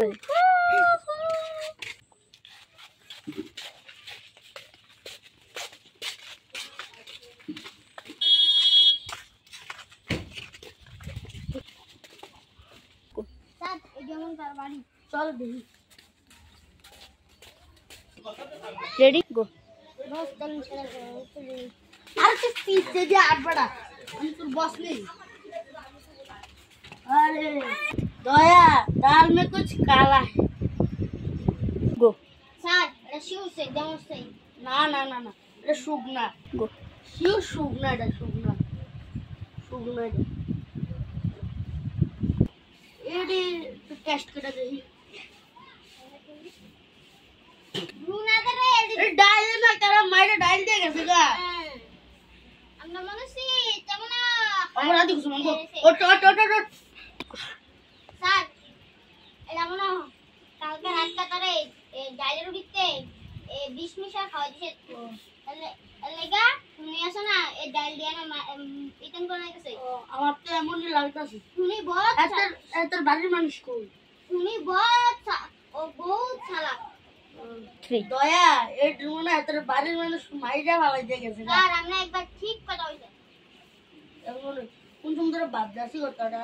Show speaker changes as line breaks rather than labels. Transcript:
चल रेडी गो अरे तो पीछे दे आठ बड़ा हम तो बॉस नहीं अरे दया दाल में कुछ काला है गो
सर शिव से जाओ से
ना ना ना ना ये सुगना गो शिव सुगना है सुगना सुगना है ये तो टेस्ट कर दे
ब्रूना दे रे
डाल ना करा माइरे डाल दे कैसे का
আমরা মনসি তেমন
আমরা দেখছ মঙ্গো ওট ওট ওট ওট
স্যার এটা মনে কালকে রাতটা করে এই ডালের ভিতরে এই 20 মিশা খাওয়া দিছে তাহলে লাগা তুমি আসো না এই ডাল দিয়া না ইতন করে গেছে
আমার তো এমনই লাগতাছে
তুমি বহুত
এত বাড়ির মানুষ কই
তুমি বহুত ও বহুত চালাক
দয়া এই মনে এত বাড়ির মানুষ মাইরা ভালাই দিয়ে গেছে
স্যার আমরা একবার ঠিক কথা হইছে
এমন কোন সুন্দর বাদ দাসি কথাটা